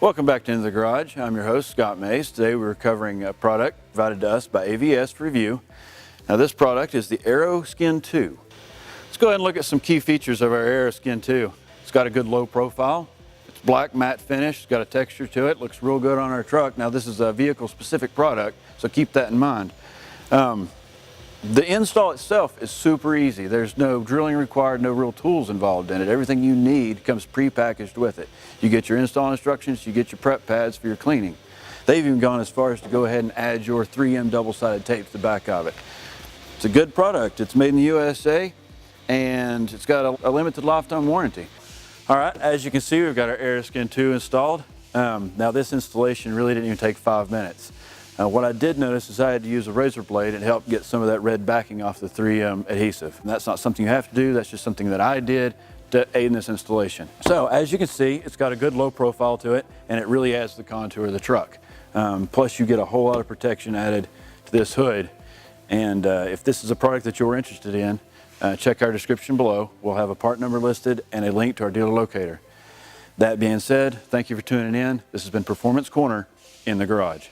Welcome back to Into the Garage. I'm your host, Scott Mays. Today we're covering a product provided to us by AVS for review. Now this product is the Aeroskin II. Let's go ahead and look at some key features of our Aeroskin II. It's got a good low profile. It's black matte finish. It's got a texture to it. Looks real good on our truck. Now this is a vehicle specific product, so keep that in mind. The install itself is super easy. There's no drilling required, no real tools involved in it. Everything you need comes pre-packaged with it. You get your install instructions, you get your prep pads for your cleaning. They've even gone as far as to go ahead and add your 3M double-sided tape to the back of it. It's a good product. It's made in the USA and it's got a limited lifetime warranty. All right, as you can see, we've got our Aeroskin II installed. Now this installation really didn't even take 5 minutes. What I did notice is I had to use a razor blade and help get some of that red backing off the 3M adhesive. And that's not something you have to do, that's just something that I did to aid in this installation. So as you can see, it's got a good low profile to it and it really adds to the contour of the truck. Plus you get a whole lot of protection added to this hood. And if this is a product that you're interested in, check our description below. We'll have a part number listed and a link to our dealer locator. That being said, thank you for tuning in. This has been Performance Corner in the Garage.